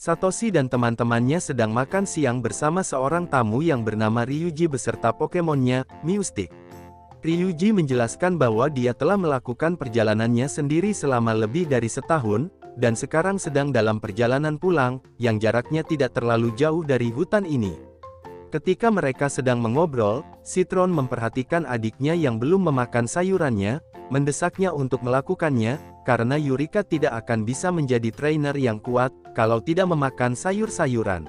Satoshi dan teman-temannya sedang makan siang bersama seorang tamu yang bernama Ryuji beserta Pokemonnya, Mystic. Ryuji menjelaskan bahwa dia telah melakukan perjalanannya sendiri selama lebih dari setahun, dan sekarang sedang dalam perjalanan pulang, yang jaraknya tidak terlalu jauh dari hutan ini. Ketika mereka sedang mengobrol, Citron memperhatikan adiknya yang belum memakan sayurannya, mendesaknya untuk melakukannya, karena Yurika tidak akan bisa menjadi trainer yang kuat, kalau tidak memakan sayur-sayuran.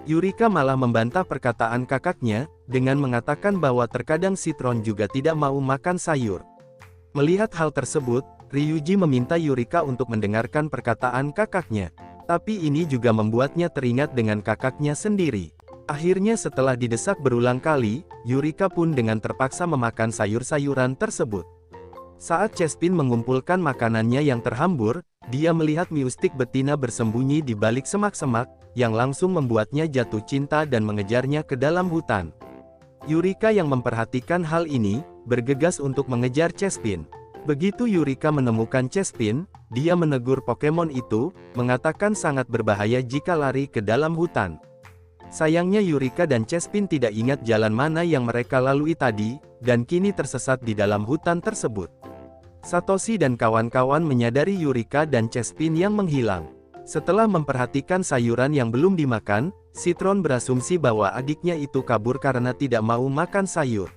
Yurika malah membantah perkataan kakaknya, dengan mengatakan bahwa terkadang Citron juga tidak mau makan sayur. Melihat hal tersebut, Ryuji meminta Yurika untuk mendengarkan perkataan kakaknya. Tapi ini juga membuatnya teringat dengan kakaknya sendiri. Akhirnya setelah didesak berulang kali, Yurika pun dengan terpaksa memakan sayur-sayuran tersebut. Saat Chespin mengumpulkan makanannya yang terhambur, dia melihat Mystic betina bersembunyi di balik semak-semak, yang langsung membuatnya jatuh cinta dan mengejarnya ke dalam hutan. Yurika yang memperhatikan hal ini, bergegas untuk mengejar Chespin. Begitu Yurika menemukan Chespin, dia menegur Pokemon itu, mengatakan sangat berbahaya jika lari ke dalam hutan. Sayangnya Yurika dan Chespin tidak ingat jalan mana yang mereka lalui tadi, dan kini tersesat di dalam hutan tersebut. Satoshi dan kawan-kawan menyadari Yurika dan Chespin yang menghilang. Setelah memperhatikan sayuran yang belum dimakan, Citron berasumsi bahwa adiknya itu kabur karena tidak mau makan sayur.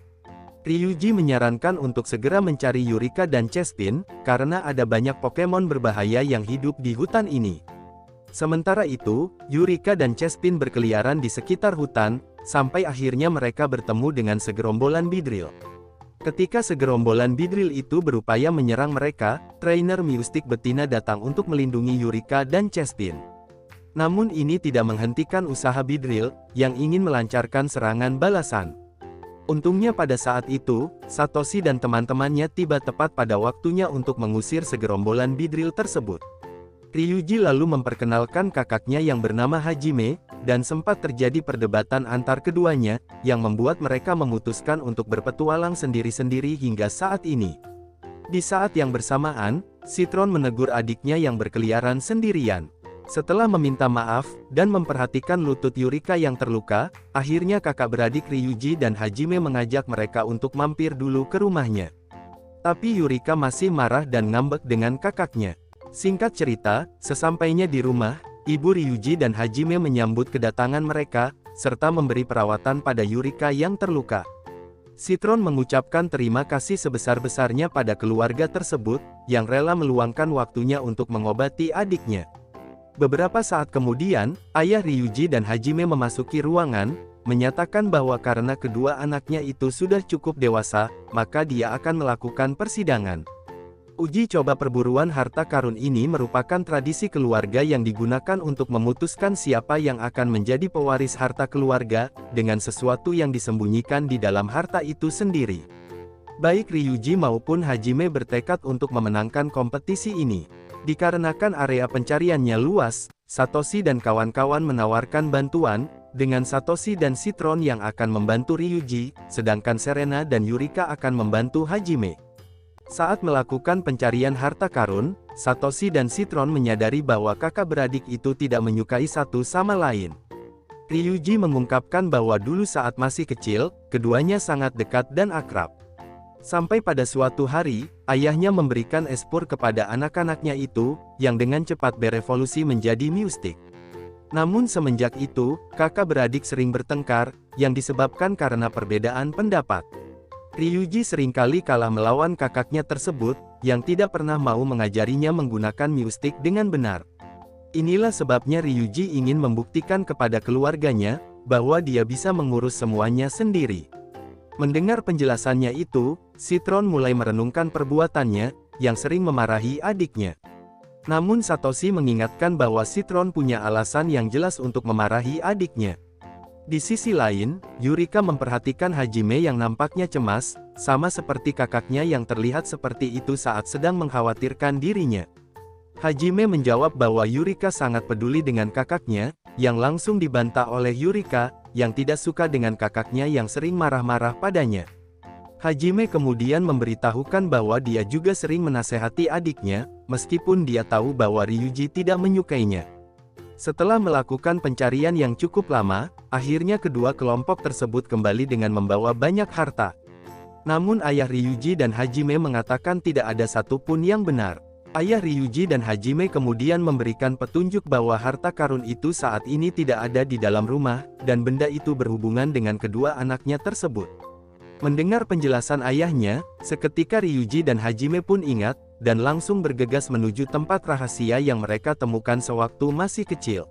Ryuji menyarankan untuk segera mencari Yurika dan Chespin, karena ada banyak Pokemon berbahaya yang hidup di hutan ini. Sementara itu, Yurika dan Chespin berkeliaran di sekitar hutan, sampai akhirnya mereka bertemu dengan segerombolan Beedrill. Ketika segerombolan Beedrill itu berupaya menyerang mereka, trainer Mystic betina datang untuk melindungi Yurika dan Chespin. Namun ini tidak menghentikan usaha Beedrill, yang ingin melancarkan serangan balasan. Untungnya pada saat itu, Satoshi dan teman-temannya tiba tepat pada waktunya untuk mengusir segerombolan Beedrill tersebut. Ryuji lalu memperkenalkan kakaknya yang bernama Hajime, dan sempat terjadi perdebatan antar keduanya, yang membuat mereka memutuskan untuk berpetualang sendiri-sendiri hingga saat ini. Di saat yang bersamaan, Citron menegur adiknya yang berkeliaran sendirian. Setelah meminta maaf, dan memperhatikan lutut Yurika yang terluka, akhirnya kakak beradik Ryuji dan Hajime mengajak mereka untuk mampir dulu ke rumahnya. Tapi Yurika masih marah dan ngambek dengan kakaknya. Singkat cerita, sesampainya di rumah, ibu Ryuji dan Hajime menyambut kedatangan mereka, serta memberi perawatan pada Yurika yang terluka. Citron mengucapkan terima kasih sebesar-besarnya pada keluarga tersebut, yang rela meluangkan waktunya untuk mengobati adiknya. Beberapa saat kemudian, ayah Ryuji dan Hajime memasuki ruangan, menyatakan bahwa karena kedua anaknya itu sudah cukup dewasa, maka dia akan melakukan persidangan. Uji coba perburuan harta karun ini merupakan tradisi keluarga yang digunakan untuk memutuskan siapa yang akan menjadi pewaris harta keluarga, dengan sesuatu yang disembunyikan di dalam harta itu sendiri. Baik Ryuji maupun Hajime bertekad untuk memenangkan kompetisi ini. Dikarenakan area pencariannya luas, Satoshi dan kawan-kawan menawarkan bantuan, dengan Satoshi dan Citron yang akan membantu Ryuji, sedangkan Serena dan Yurika akan membantu Hajime. Saat melakukan pencarian harta karun, Satoshi dan Citron menyadari bahwa kakak beradik itu tidak menyukai satu sama lain. Ryuji mengungkapkan bahwa dulu saat masih kecil, keduanya sangat dekat dan akrab. Sampai pada suatu hari, ayahnya memberikan espur kepada anak-anaknya itu, yang dengan cepat berevolusi menjadi Mystic. Namun semenjak itu, kakak beradik sering bertengkar, yang disebabkan karena perbedaan pendapat. Ryuji seringkali kalah melawan kakaknya tersebut, yang tidak pernah mau mengajarinya menggunakan Mystic dengan benar. Inilah sebabnya Ryuji ingin membuktikan kepada keluarganya, bahwa dia bisa mengurus semuanya sendiri. Mendengar penjelasannya itu, Citron mulai merenungkan perbuatannya, yang sering memarahi adiknya. Namun Satoshi mengingatkan bahwa Citron punya alasan yang jelas untuk memarahi adiknya. Di sisi lain, Yurika memperhatikan Hajime yang nampaknya cemas, sama seperti kakaknya yang terlihat seperti itu saat sedang mengkhawatirkan dirinya. Hajime menjawab bahwa Yurika sangat peduli dengan kakaknya, yang langsung dibantah oleh Yurika, yang tidak suka dengan kakaknya yang sering marah-marah padanya. Hajime kemudian memberitahukan bahwa dia juga sering menasehati adiknya, meskipun dia tahu bahwa Ryuji tidak menyukainya. Setelah melakukan pencarian yang cukup lama, akhirnya kedua kelompok tersebut kembali dengan membawa banyak harta. Namun ayah Ryuji dan Hajime mengatakan tidak ada satupun yang benar. Ayah Ryuji dan Hajime kemudian memberikan petunjuk bahwa harta karun itu saat ini tidak ada di dalam rumah, dan benda itu berhubungan dengan kedua anaknya tersebut. Mendengar penjelasan ayahnya, seketika Ryuji dan Hajime pun ingat, dan langsung bergegas menuju tempat rahasia yang mereka temukan sewaktu masih kecil.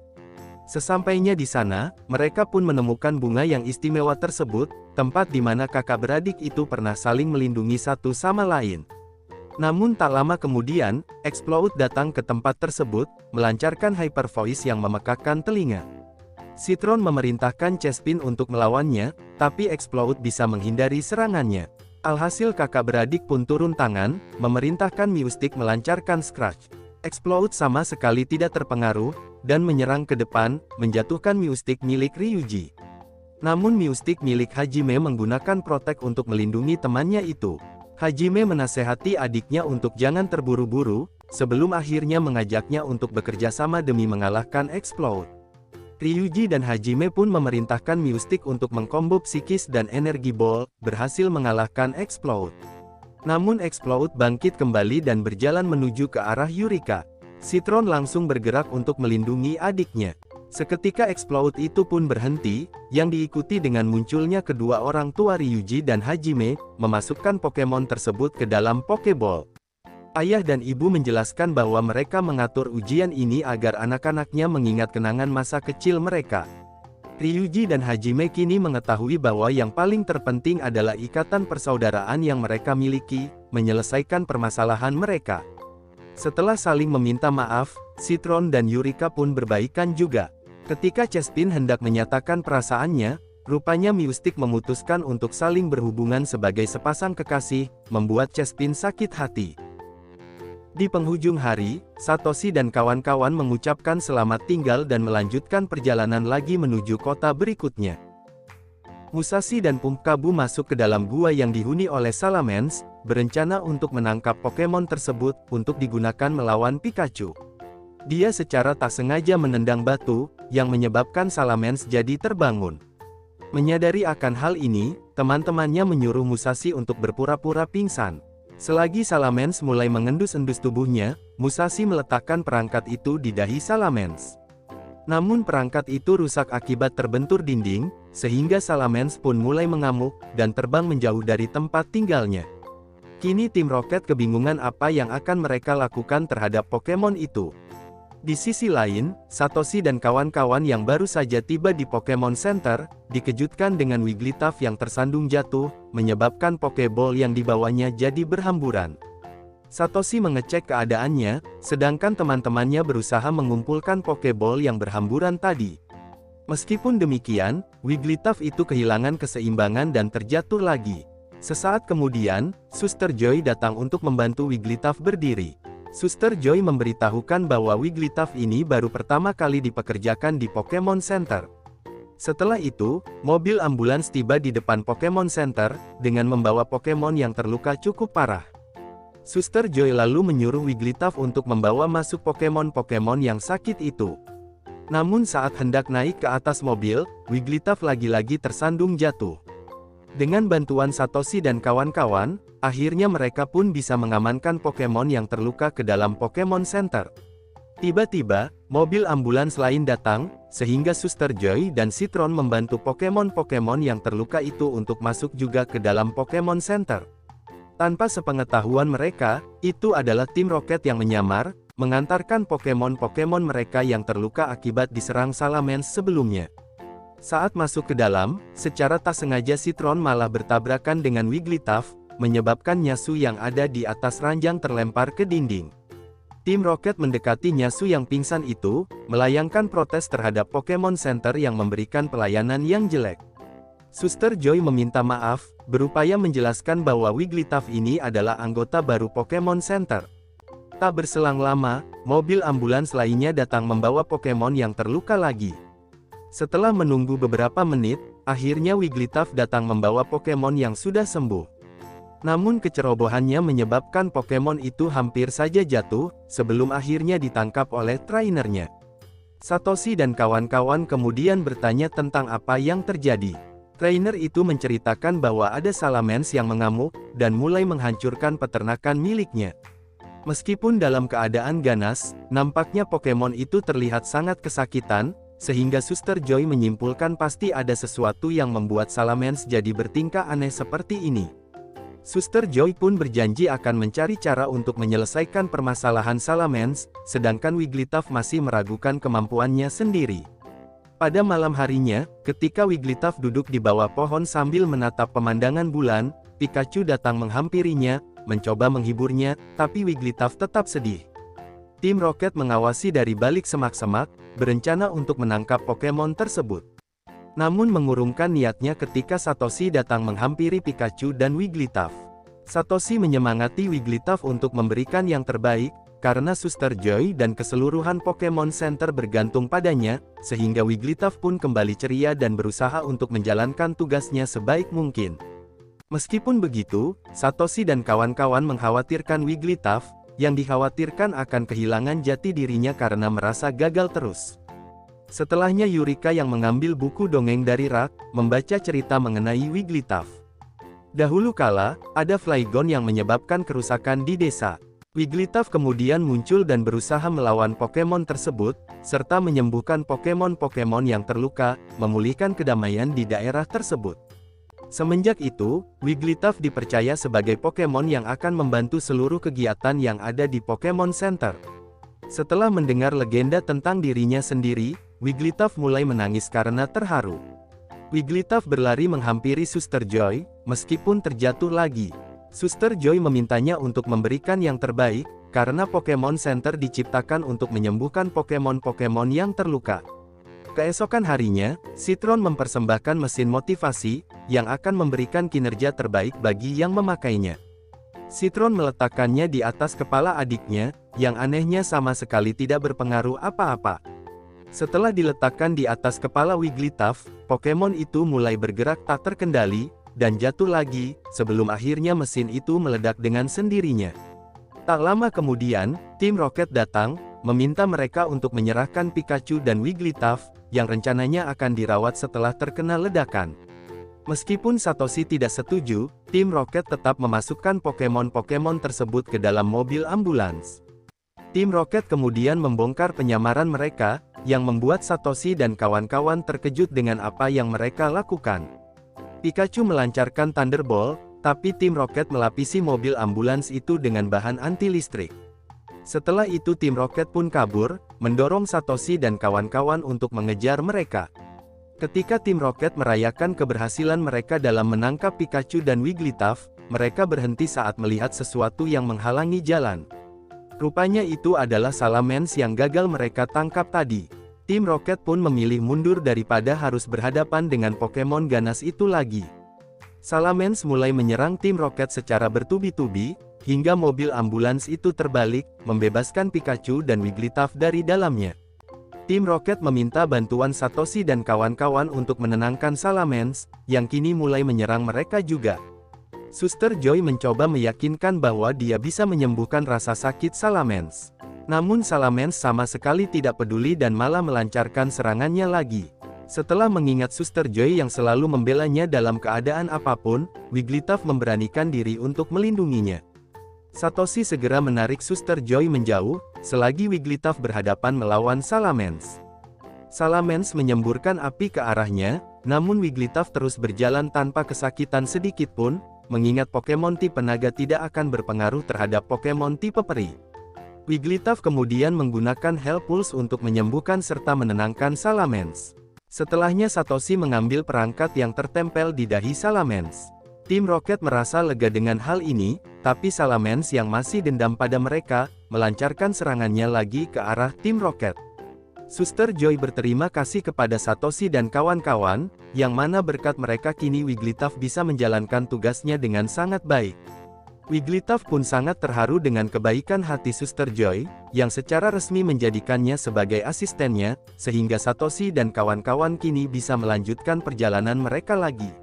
Sesampainya di sana, mereka pun menemukan bunga yang istimewa tersebut, tempat di mana kakak beradik itu pernah saling melindungi satu sama lain. Namun tak lama kemudian, Explode datang ke tempat tersebut, melancarkan Hyper Voice yang memekakkan telinga. Citron memerintahkan Chespin untuk melawannya, tapi Explode bisa menghindari serangannya. Alhasil kakak beradik pun turun tangan, memerintahkan Mystic melancarkan Scratch. Explode sama sekali tidak terpengaruh, dan menyerang ke depan, menjatuhkan Mystic milik Ryuji. Namun Mystic milik Hajime menggunakan Protect untuk melindungi temannya itu. Hajime menasehati adiknya untuk jangan terburu-buru, sebelum akhirnya mengajaknya untuk bekerja sama demi mengalahkan Explode. Ryuji dan Hajime pun memerintahkan Mystic untuk mengkombo psikis dan energi ball, berhasil mengalahkan Explode. Namun Explode bangkit kembali dan berjalan menuju ke arah Yurika. Citron langsung bergerak untuk melindungi adiknya. Seketika Explode itu pun berhenti, yang diikuti dengan munculnya kedua orang tua Ryuji dan Hajime, memasukkan Pokemon tersebut ke dalam Pokeball. Ayah dan ibu menjelaskan bahwa mereka mengatur ujian ini agar anak-anaknya mengingat kenangan masa kecil mereka. Ryuji dan Hajime kini mengetahui bahwa yang paling terpenting adalah ikatan persaudaraan yang mereka miliki, menyelesaikan permasalahan mereka. Setelah saling meminta maaf, Citron dan Yurika pun berbaikan juga. Ketika Chespin hendak menyatakan perasaannya, rupanya Mystic memutuskan untuk saling berhubungan sebagai sepasang kekasih, membuat Chespin sakit hati. Di penghujung hari, Satoshi dan kawan-kawan mengucapkan selamat tinggal dan melanjutkan perjalanan lagi menuju kota berikutnya. Musashi dan Pumpkabu masuk ke dalam gua yang dihuni oleh Salamence, berencana untuk menangkap Pokemon tersebut, untuk digunakan melawan Pikachu. Dia secara tak sengaja menendang batu, yang menyebabkan Salamence jadi terbangun. Menyadari akan hal ini, teman-temannya menyuruh Musashi untuk berpura-pura pingsan. Selagi Salamence mulai mengendus-endus tubuhnya, Musashi meletakkan perangkat itu di dahi Salamence. Namun perangkat itu rusak akibat terbentur dinding, sehingga Salamence pun mulai mengamuk, dan terbang menjauh dari tempat tinggalnya. Kini tim Rocket kebingungan apa yang akan mereka lakukan terhadap Pokemon itu. Di sisi lain, Satoshi dan kawan-kawan yang baru saja tiba di Pokemon Center, dikejutkan dengan Wigglytuff yang tersandung jatuh, menyebabkan Pokeball yang dibawanya jadi berhamburan. Satoshi mengecek keadaannya, sedangkan teman-temannya berusaha mengumpulkan Pokeball yang berhamburan tadi. Meskipun demikian, Wigglytuff itu kehilangan keseimbangan dan terjatuh lagi. Sesaat kemudian, Suster Joy datang untuk membantu Wigglytuff berdiri. Suster Joy memberitahukan bahwa Wigglytuff ini baru pertama kali dipekerjakan di Pokemon Center. Setelah itu, mobil ambulans tiba di depan Pokemon Center, dengan membawa Pokemon yang terluka cukup parah. Suster Joy lalu menyuruh Wigglytuff untuk membawa masuk Pokemon-Pokemon yang sakit itu. Namun saat hendak naik ke atas mobil, Wigglytuff lagi-lagi tersandung jatuh. Dengan bantuan Satoshi dan kawan-kawan, akhirnya mereka pun bisa mengamankan Pokemon yang terluka ke dalam Pokemon Center. Tiba-tiba, mobil ambulans lain datang, sehingga Suster Joy dan Citron membantu Pokemon-Pokemon yang terluka itu untuk masuk juga ke dalam Pokemon Center. Tanpa sepengetahuan mereka, itu adalah tim Rocket yang menyamar, mengantarkan Pokemon-Pokemon mereka yang terluka akibat diserang Salamence sebelumnya. Saat masuk ke dalam, secara tak sengaja Citron malah bertabrakan dengan Wigglytuff, menyebabkan Nyasu yang ada di atas ranjang terlempar ke dinding. Tim Rocket mendekati Nyasu yang pingsan itu, melayangkan protes terhadap Pokemon Center yang memberikan pelayanan yang jelek. Suster Joy meminta maaf, berupaya menjelaskan bahwa Wigglytuff ini adalah anggota baru Pokemon Center. Tak berselang lama, mobil ambulans lainnya datang membawa Pokemon yang terluka lagi. Setelah menunggu beberapa menit, akhirnya Wigglytuff datang membawa Pokemon yang sudah sembuh. Namun kecerobohannya menyebabkan Pokemon itu hampir saja jatuh, sebelum akhirnya ditangkap oleh trainernya. Satoshi dan kawan-kawan kemudian bertanya tentang apa yang terjadi. Trainer itu menceritakan bahwa ada salamence yang mengamuk, dan mulai menghancurkan peternakan miliknya. Meskipun dalam keadaan ganas, nampaknya Pokemon itu terlihat sangat kesakitan, sehingga Suster Joy menyimpulkan pasti ada sesuatu yang membuat salamence jadi bertingkah aneh seperti ini. Suster Joy pun berjanji akan mencari cara untuk menyelesaikan permasalahan salamence, sedangkan Wigglytuff masih meragukan kemampuannya sendiri. Pada malam harinya, ketika Wigglytuff duduk di bawah pohon sambil menatap pemandangan bulan, Pikachu datang menghampirinya, mencoba menghiburnya, tapi Wigglytuff tetap sedih. Tim Rocket mengawasi dari balik semak-semak, berencana untuk menangkap Pokemon tersebut. Namun mengurungkan niatnya ketika Satoshi datang menghampiri Pikachu dan Wigglytuff. Satoshi menyemangati Wigglytuff untuk memberikan yang terbaik, karena Suster Joy dan keseluruhan Pokemon Center bergantung padanya, sehingga Wigglytuff pun kembali ceria dan berusaha untuk menjalankan tugasnya sebaik mungkin. Meskipun begitu, Satoshi dan kawan-kawan mengkhawatirkan Wigglytuff, yang dikhawatirkan akan kehilangan jati dirinya karena merasa gagal terus. Setelahnya Yurika yang mengambil buku dongeng dari rak, membaca cerita mengenai Wigglytuff. Dahulu kala, ada Flygon yang menyebabkan kerusakan di desa. Wigglytuff kemudian muncul dan berusaha melawan Pokemon tersebut, serta menyembuhkan Pokemon-Pokemon yang terluka, memulihkan kedamaian di daerah tersebut. Semenjak itu, Wigglytuff dipercaya sebagai Pokemon yang akan membantu seluruh kegiatan yang ada di Pokemon Center. Setelah mendengar legenda tentang dirinya sendiri, Wigglytuff mulai menangis karena terharu. Wigglytuff berlari menghampiri Suster Joy, meskipun terjatuh lagi. Suster Joy memintanya untuk memberikan yang terbaik, karena Pokemon Center diciptakan untuk menyembuhkan Pokemon-Pokemon yang terluka. Keesokan harinya, Citron mempersembahkan mesin motivasi, yang akan memberikan kinerja terbaik bagi yang memakainya. Citron meletakkannya di atas kepala adiknya, yang anehnya sama sekali tidak berpengaruh apa-apa. Setelah diletakkan di atas kepala Wigglytuff, Pokemon itu mulai bergerak tak terkendali, dan jatuh lagi, sebelum akhirnya mesin itu meledak dengan sendirinya. Tak lama kemudian, tim Rocket datang, meminta mereka untuk menyerahkan Pikachu dan Wigglytuff, yang rencananya akan dirawat setelah terkena ledakan. Meskipun Satoshi tidak setuju, tim Rocket tetap memasukkan Pokemon-Pokemon tersebut ke dalam mobil ambulans. Tim Rocket kemudian membongkar penyamaran mereka, yang membuat Satoshi dan kawan-kawan terkejut dengan apa yang mereka lakukan. Pikachu melancarkan Thunderbolt, tapi tim Rocket melapisi mobil ambulans itu dengan bahan anti-listrik. Setelah itu tim Rocket pun kabur, mendorong Satoshi dan kawan-kawan untuk mengejar mereka. Ketika tim Rocket merayakan keberhasilan mereka dalam menangkap Pikachu dan Wigglytuff, mereka berhenti saat melihat sesuatu yang menghalangi jalan. Rupanya itu adalah salamence yang gagal mereka tangkap tadi. Tim Rocket pun memilih mundur daripada harus berhadapan dengan Pokemon ganas itu lagi. Salamence mulai menyerang tim Rocket secara bertubi-tubi, hingga mobil ambulans itu terbalik, membebaskan Pikachu dan Wigglytuff dari dalamnya. Tim Rocket meminta bantuan Satoshi dan kawan-kawan untuk menenangkan Salamence, yang kini mulai menyerang mereka juga. Suster Joy mencoba meyakinkan bahwa dia bisa menyembuhkan rasa sakit Salamence. Namun Salamence sama sekali tidak peduli dan malah melancarkan serangannya lagi. Setelah mengingat Suster Joy yang selalu membelanya dalam keadaan apapun, Wigglytuff memberanikan diri untuk melindunginya. Satoshi segera menarik Suster Joy menjauh, selagi Wigglytuff berhadapan melawan Salamence. Salamence menyemburkan api ke arahnya, namun Wigglytuff terus berjalan tanpa kesakitan sedikit pun, mengingat Pokemon tipe naga tidak akan berpengaruh terhadap Pokemon tipe peri. Wigglytuff kemudian menggunakan Hell Pulse untuk menyembuhkan serta menenangkan Salamence. Setelahnya Satoshi mengambil perangkat yang tertempel di dahi Salamence. Tim Rocket merasa lega dengan hal ini, tapi Salamence yang masih dendam pada mereka, melancarkan serangannya lagi ke arah tim Rocket. Suster Joy berterima kasih kepada Satoshi dan kawan-kawan, yang mana berkat mereka kini Wigglytuff bisa menjalankan tugasnya dengan sangat baik. Wigglytuff pun sangat terharu dengan kebaikan hati Suster Joy, yang secara resmi menjadikannya sebagai asistennya, sehingga Satoshi dan kawan-kawan kini bisa melanjutkan perjalanan mereka lagi.